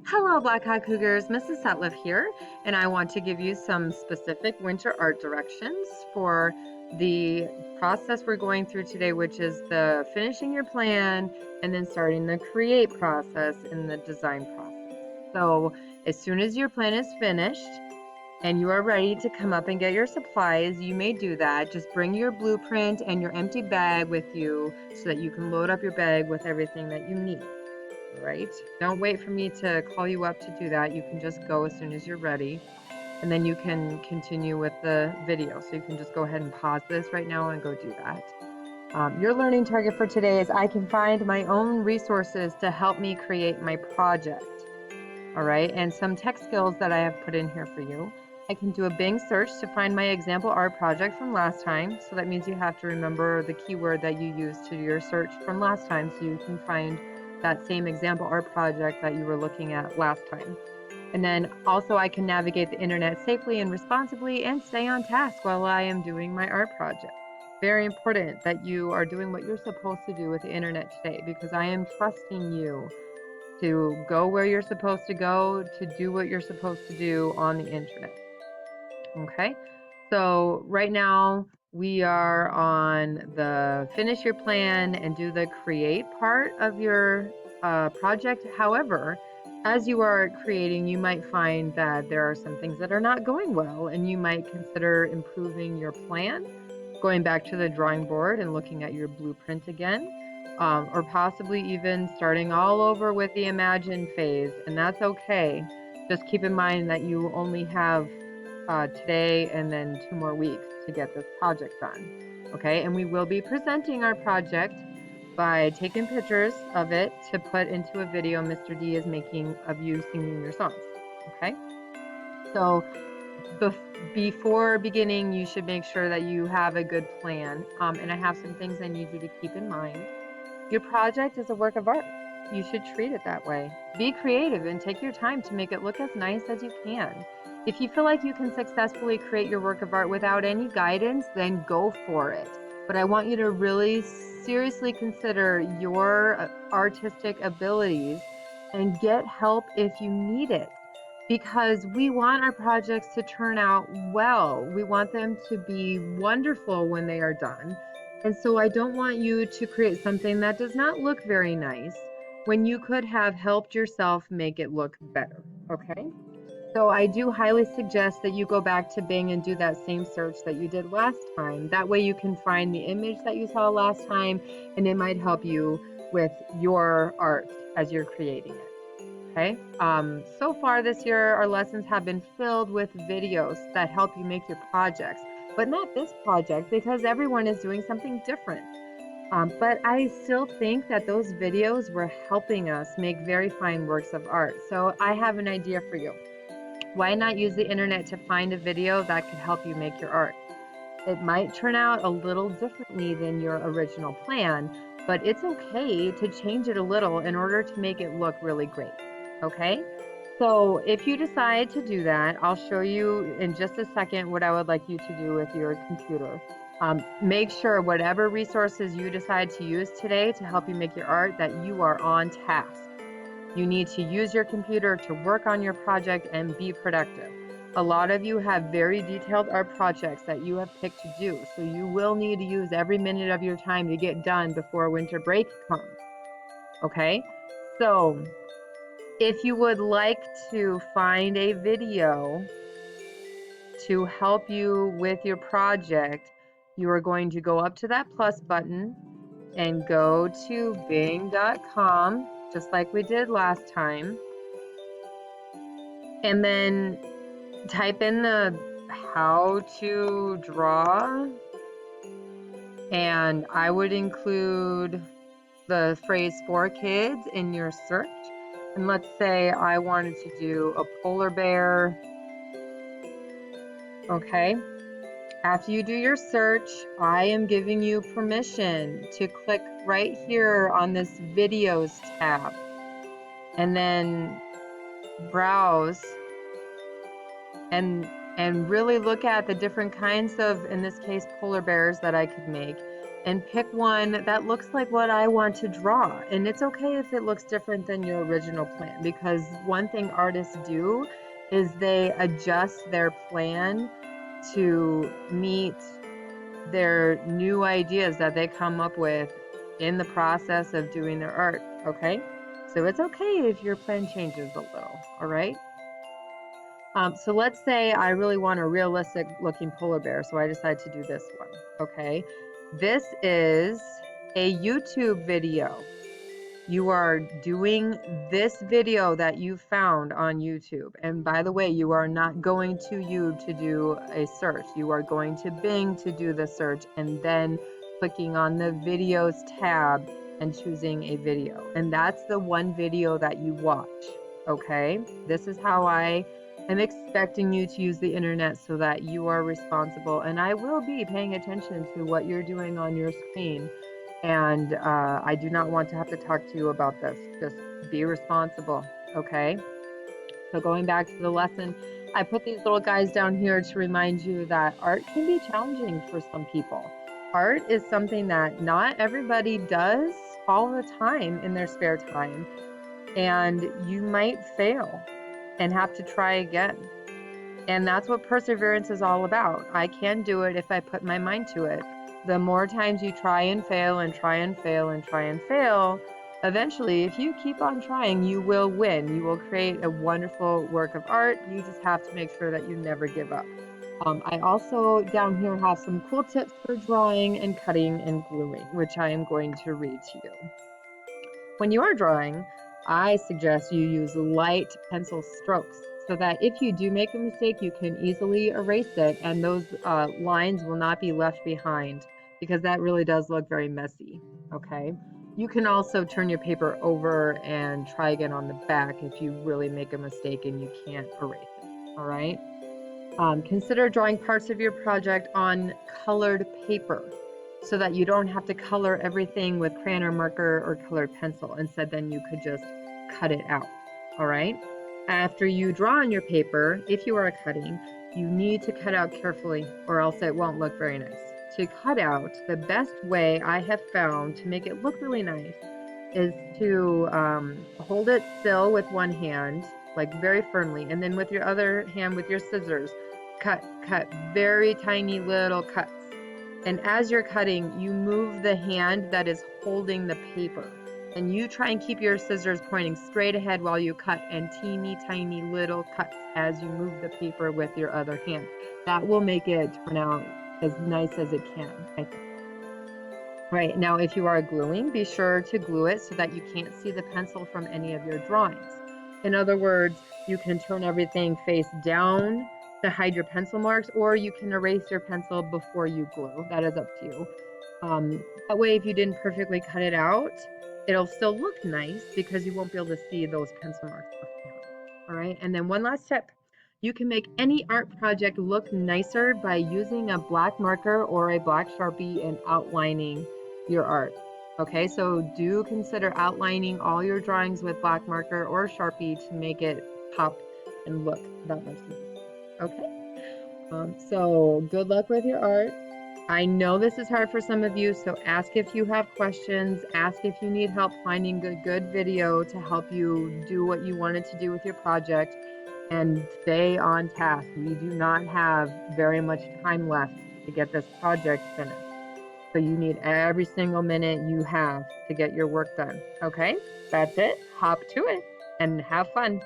Hello, Black Hawk Cougars. Mrs. Sutliff here, and I want to give you some specific winter art directions for the process we're going through today, which is the finishing your plan and then starting the create process and the design process. So as soon as your plan is finished and you are ready to come up and get your supplies, you may do that. Just bring your blueprint and your empty bag with you so that you can load up your bag with everything that you need. Right? Don't wait for me to call you up to do that. You can just go as soon as you're ready, and then you can continue with the video. So you can just go ahead and pause this right now and go do that. Your learning target for today is I can find my own resources to help me create my project. All right, and some tech skills that I have put in here for you. I can do a Bing search to find my example art project from last time. So that means you have to remember the keyword that you used to do your search from last time so you can find that same example art project that you were looking at last time. And then also I can navigate the internet safely and responsibly and stay on task while I am doing my art project. Very important that you are doing what you're supposed to do with the internet today, because I am trusting you to go where you're supposed to go, to do what you're supposed to do on the internet. Okay, so right now we are on the finish your plan and do the create part of your project. However, as you are creating, you might find that there are some things that are not going well, and you might consider improving your plan, going back to the drawing board and looking at your blueprint again, or possibly even starting all over with the imagine phase, and that's okay. Just keep in mind that you only have today and then 2 more weeks to get this project done. Okay, and we will be presenting our project by taking pictures of it to put into a video Mr. D is making of you singing your songs. Okay, so before beginning, you should make sure that you have a good plan. And I have some things I need you to keep in mind. Your project is a work of art. You should treat it that way. Be creative and take your time to make it look as nice as you can. If you feel like you can successfully create your work of art without any guidance, then go for it. But I want you to really seriously consider your artistic abilities and get help if you need it, because we want our projects to turn out well. We want them to be wonderful when they are done. And so I don't want you to create something that does not look very nice when you could have helped yourself make it look better, okay? So I do highly suggest that you go back to Bing and do that same search that you did last time. That way you can find the image that you saw last time, and it might help you with your art as you're creating it. Okay, so far this year, our lessons have been filled with videos that help you make your projects, but not this project because everyone is doing something different. But I still think that those videos were helping us make very fine works of art. So I have an idea for you. Why not use the internet to find a video that could help you make your art? It might turn out a little differently than your original plan, but it's okay to change it a little in order to make it look really great. Okay, so if you decide to do that, I'll show you in just a second what I would like you to do with your computer. Make sure whatever resources you decide to use today to help you make your art, that you are on task. You need to use your computer to work on your project and be productive. A lot of you have very detailed art projects that you have picked to do, so you will need to use every minute of your time to get done before winter break comes. Okay, so if you would like to find a video to help you with your project, you are going to go up to that plus button and go to bing.com, just like we did last time, and then type in the how to draw, and I would include the phrase for kids in your search. And let's say I wanted to do a polar bear. Okay, after you do your search, I am giving you permission to click right here on this videos tab and then browse and really look at the different kinds of, in this case, polar bears that I could make, and pick one that looks like what I want to draw. And it's okay if it looks different than your original plan, because one thing artists do is they adjust their plan to meet their new ideas that they come up with in the process of doing their art, okay? So it's okay if your plan changes a little, all right? So let's say I really want a realistic looking polar bear, so I decide to do this one, okay? This is a YouTube video. You are doing this video that you found on YouTube. And by the way, you are not going to YouTube to do a search. You are going to Bing to do the search and then clicking on the videos tab and choosing a video. And that's the one video that you watch, okay? This is how I am expecting you to use the internet so that you are responsible. And I will be paying attention to what you're doing on your screen. And I do not want to have to talk to you about this. Just be responsible, okay? So going back to the lesson, I put these little guys down here to remind you that art can be challenging for some people. Art is something that not everybody does all the time in their spare time, and you might fail and have to try again. And that's what perseverance is all about. I can do it if I put my mind to it. The more times you try and fail and try and fail and try and fail, eventually, if you keep on trying, you will win. You will create a wonderful work of art. You just have to make sure that you never give up. I also down here have some cool tips for drawing and cutting and gluing, which I am going to read to you. When you are drawing, I suggest you use light pencil strokes so that if you do make a mistake, you can easily erase it and those lines will not be left behind, because that really does look very messy, okay? You can also turn your paper over and try again on the back if you really make a mistake and you can't erase it, all right? Consider drawing parts of your project on colored paper so that you don't have to color everything with crayon or marker or colored pencil. Instead, then you could just cut it out, all right? After you draw on your paper, if you are cutting, you need to cut out carefully or else it won't look very nice. To cut out, the best way I have found to make it look really nice is to hold it still with one hand, like very firmly, and then with your other hand with your scissors, cut very tiny little cuts. And as you're cutting, you move the hand that is holding the paper. And you try and keep your scissors pointing straight ahead while you cut, and teeny tiny little cuts as you move the paper with your other hand. That will make it turn out as nice as it can, I think. Right, now if you are gluing, be sure to glue it so that you can't see the pencil from any of your drawings. In other words, you can turn everything face down to hide your pencil marks, or you can erase your pencil before you glue. That is up to you. That way, if you didn't perfectly cut it out, it'll still look nice because you won't be able to see those pencil marks left behind. All right, and then one last tip. You can make any art project look nicer by using a black marker or a black Sharpie and outlining your art. Okay, so do consider outlining all your drawings with black marker or Sharpie to make it pop and look that much nicer. Okay, so good luck with your art. I know this is hard for some of you, so ask if you have questions, ask if you need help finding a good video to help you do what you wanted to do with your project, and stay on task. We do not have very much time left to get this project finished. So you need every single minute you have to get your work done. Okay, that's it. Hop to it and have fun.